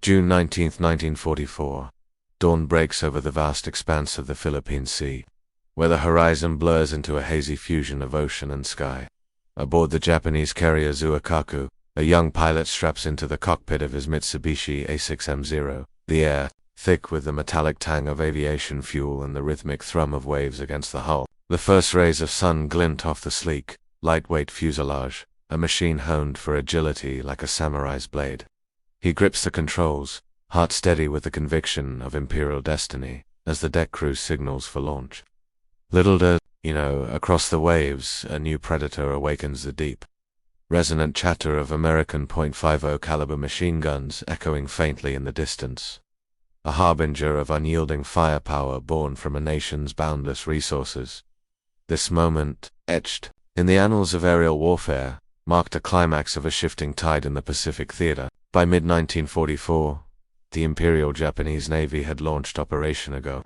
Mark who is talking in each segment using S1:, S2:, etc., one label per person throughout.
S1: June 19, 1944. Dawn breaks over the vast expanse of the Philippine Sea, where the horizon blurs into a hazy fusion of ocean and sky. Aboard the Japanese carrier Zuikaku, a young pilot straps into the cockpit of his Mitsubishi A6M Zero. The air, thick with the metallic tang of aviation fuel and the rhythmic thrum of waves against the hull. The first rays of sun glint off the sleek, lightweight fuselage, a machine honed for agility like a samurai's blade. He grips the controls, heart steady with the conviction of imperial destiny, as the deck crew signals for launch. Little does across the waves, a new predator awakens the deep. Resonant chatter of American .50 caliber machine guns echoing faintly in the distance. A harbinger of unyielding firepower born from a nation's boundless resources. This moment, etched in the annals of aerial warfare, marked a climax of a shifting tide in the Pacific theater. By mid-1944, the Imperial Japanese Navy had launched Operation Go,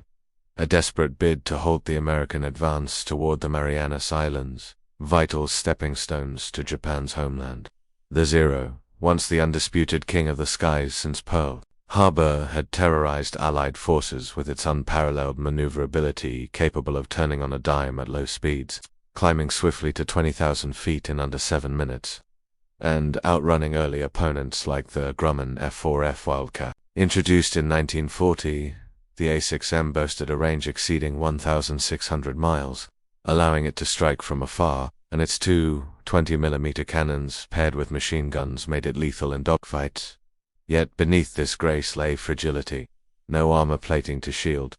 S1: a desperate bid to halt the American advance toward the Marianas Islands, vital stepping stones to Japan's homeland. The Zero, once the undisputed king of the skies since Pearl Harbor, had terrorized Allied forces with its unparalleled maneuverability, capable of turning on a dime at low speeds, climbing swiftly to 20,000 feet in under 7 minutes, and outrunning early opponents like the Grumman F6F Hellcat. Introduced in 1940, the A6M boasted a range exceeding 1,600 miles, allowing it to strike from afar, and its two 20mm cannons paired with machine guns made it lethal in dogfights. Yet beneath this grace lay fragility. No armor plating to shield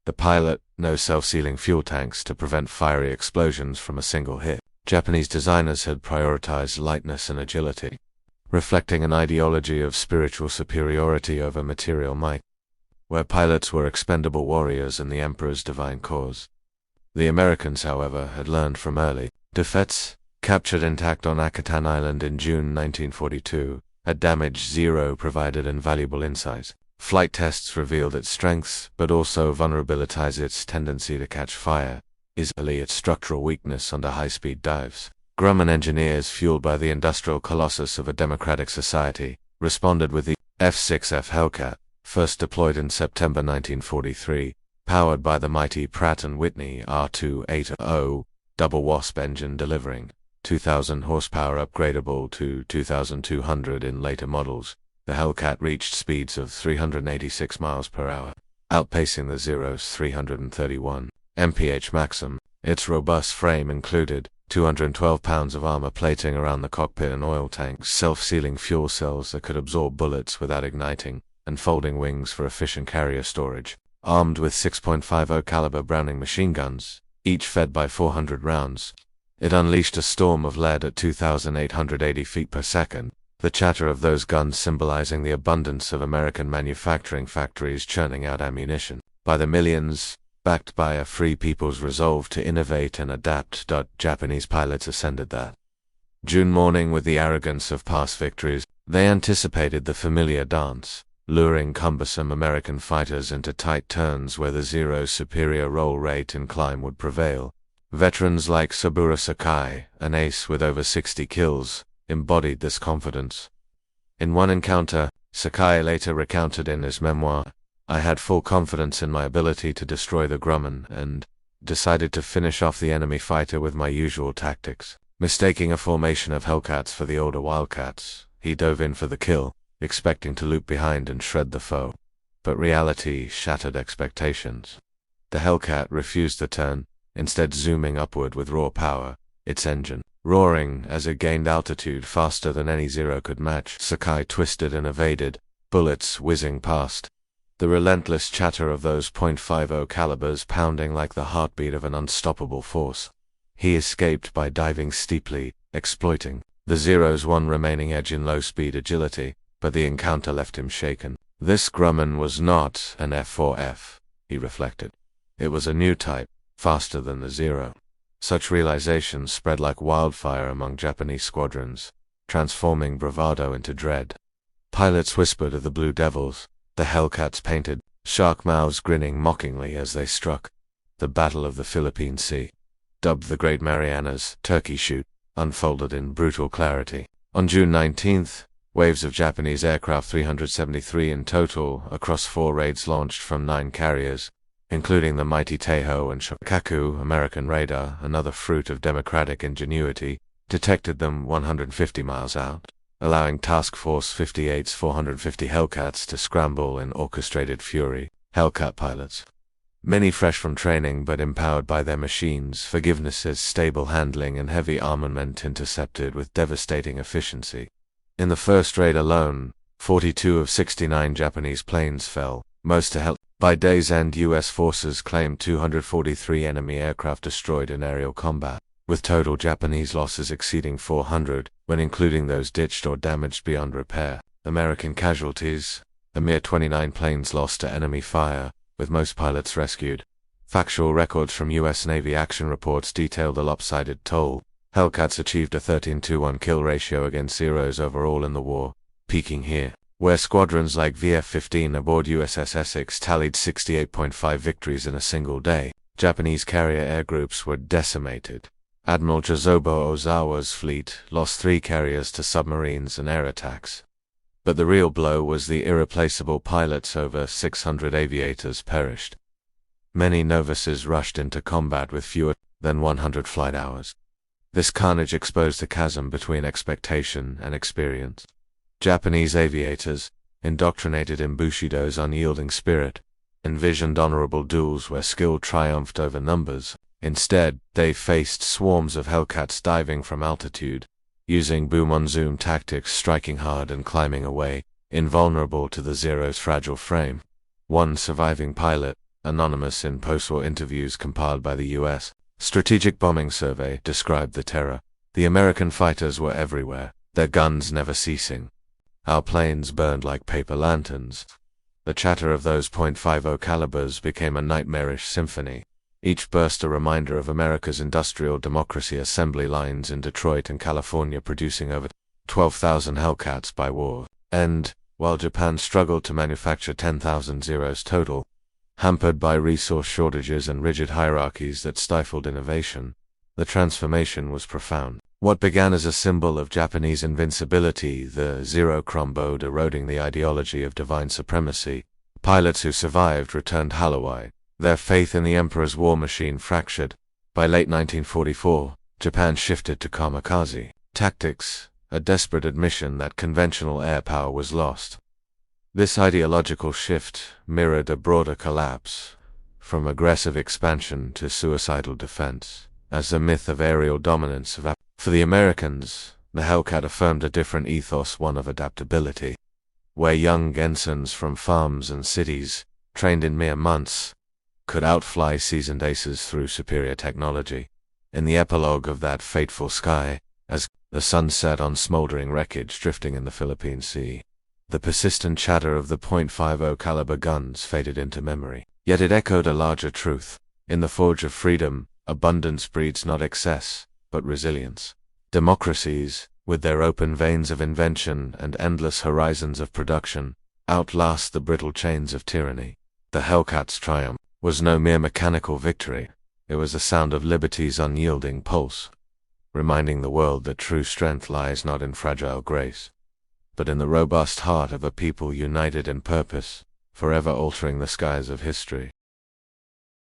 S1: the pilot, no self-sealing fuel tanks to prevent fiery explosions from a single hit. Japanese designers had prioritized lightness and agility, reflecting an ideology of spiritual superiority over material might, where pilots were expendable warriors in the Emperor's divine cause. The Americans, however, had learned from early defeats. Captured intact on Akatan Island in June 1942, a damaged Zero provided invaluable insight. Flight tests revealed its strengths, but also vulnerabilized its tendency to catch fire, easily its structural weakness under high-speed dives. Grumman engineers, fueled by the industrial colossus of a democratic society, responded with the F6F Hellcat, first deployed in September 1943, powered by the mighty Pratt & Whitney R280 double Wasp engine delivering 2,000 horsepower upgradable to 2,200 in later models. The Hellcat reached speeds of 386 miles per hour, outpacing the Zero's 331 mph maximum. Its robust frame included 212 pounds of armor plating around the cockpit and oil tanks, self-sealing fuel cells that could absorb bullets without igniting, and folding wings for efficient carrier storage. Armed with 6.50 caliber Browning machine guns, each fed by 400 rounds, it unleashed a storm of lead at 2,880 feet per second, the chatter of those guns symbolizing the abundance of American manufacturing factories churning out ammunition by the millions, backed by a free people's resolve to innovate and adapt. Japanese pilots ascended that June morning with the arrogance of past victories. They anticipated the familiar dance, luring cumbersome American fighters into tight turns where the Zero's superior roll rate and climb would prevail. Veterans like Saburo Sakai, an ace with over 60 kills, embodied this confidence. In one encounter, Sakai later recounted in his memoir, "I had full confidence in my ability to destroy the Grumman and decided to finish off the enemy fighter with my usual tactics." Mistaking a formation of Hellcats for the older Wildcats, he dove in for the kill, expecting to loop behind and shred the foe. But reality shattered expectations. The Hellcat refused to turn, instead zooming upward with raw power, its engine roaring as it gained altitude faster than any Zero could match. Sakai twisted and evaded, bullets whizzing past, the relentless chatter of those .50 calibers pounding like the heartbeat of an unstoppable force. He escaped by diving steeply, exploiting the Zero's one remaining edge in low-speed agility, but the encounter left him shaken. This Grumman was not an F4F, he reflected. It was a new type, faster than the Zero. Such realizations spread like wildfire among Japanese squadrons, transforming bravado into dread. Pilots whispered of the Blue Devils, the Hellcats painted, shark mouths grinning mockingly as they struck. The Battle of the Philippine Sea, dubbed the Great Marianas Turkey Shoot, unfolded in brutal clarity. On June 19th, Waves of Japanese aircraft, 373 in total, across 4 raids launched from 9 carriers, including the mighty Teiho and Shokaku. American radar, another fruit of democratic ingenuity, detected them 150 miles out, allowing Task Force 58's 450 Hellcats to scramble in orchestrated fury. Hellcat pilots, many fresh from training but empowered by their machines, forgivenesses, stable handling, and heavy armament, intercepted with devastating efficiency. In the first raid alone, 42 of 69 Japanese planes fell, most to hell. By day's end, U.S. forces claimed 243 enemy aircraft destroyed in aerial combat, with total Japanese losses exceeding 400, when including those ditched or damaged beyond repair. American casualties, a mere 29 planes lost to enemy fire, with most pilots rescued. Factual records from U.S. Navy action reports detail the lopsided toll. Hellcats achieved a 13-to-1 kill ratio against Zeros overall in the war, peaking here, where squadrons like VF-15 aboard USS Essex tallied 68.5 victories in a single day. Japanese carrier air groups were decimated. Admiral Jozobo Ozawa's fleet lost 3 carriers to submarines and air attacks. But the real blow was the irreplaceable pilots. Over 600 aviators perished. Many novices rushed into combat with fewer than 100 flight hours. This carnage exposed the chasm between expectation and experience. Japanese aviators, indoctrinated in Bushido's unyielding spirit, envisioned honorable duels where skill triumphed over numbers. Instead, they faced swarms of Hellcats diving from altitude, using boom-on-zoom tactics, striking hard and climbing away, invulnerable to the Zero's fragile frame. One surviving pilot, anonymous in post-war interviews compiled by the U.S. Strategic Bombing Survey, described the terror. The American fighters were everywhere, their guns never ceasing. Our planes burned like paper lanterns. The chatter of those .50 calibers became a nightmarish symphony, each burst a reminder of America's industrial democracy. Assembly lines in Detroit and California producing over 12,000 Hellcats by war end, while Japan struggled to manufacture 10,000 Zeros total. Hampered by resource shortages and rigid hierarchies that stifled innovation, the transformation was profound. What began as a symbol of Japanese invincibility, the Zero crumbled, eroding the ideology of divine supremacy. Pilots who survived returned hollow-eyed, their faith in the Emperor's war machine fractured. By late 1944, Japan shifted to kamikaze tactics, a desperate admission that conventional air power was lost. This ideological shift mirrored a broader collapse, from aggressive expansion to suicidal defense, as the myth of aerial dominance evaporated. For the Americans, the Hellcat affirmed a different ethos, one of adaptability, where young ensigns from farms and cities, trained in mere months, could outfly seasoned aces through superior technology. In the epilogue of that fateful sky, as the sun set on smoldering wreckage drifting in the Philippine Sea, the persistent chatter of the .50 caliber guns faded into memory. Yet it echoed a larger truth. In the forge of freedom, abundance breeds not excess, but resilience. Democracies, with their open veins of invention and endless horizons of production, outlast the brittle chains of tyranny. The Hellcat's triumph was no mere mechanical victory. It was the sound of liberty's unyielding pulse, reminding the world that true strength lies not in fragile grace, but in the robust heart of a people united in purpose, forever altering the skies of history.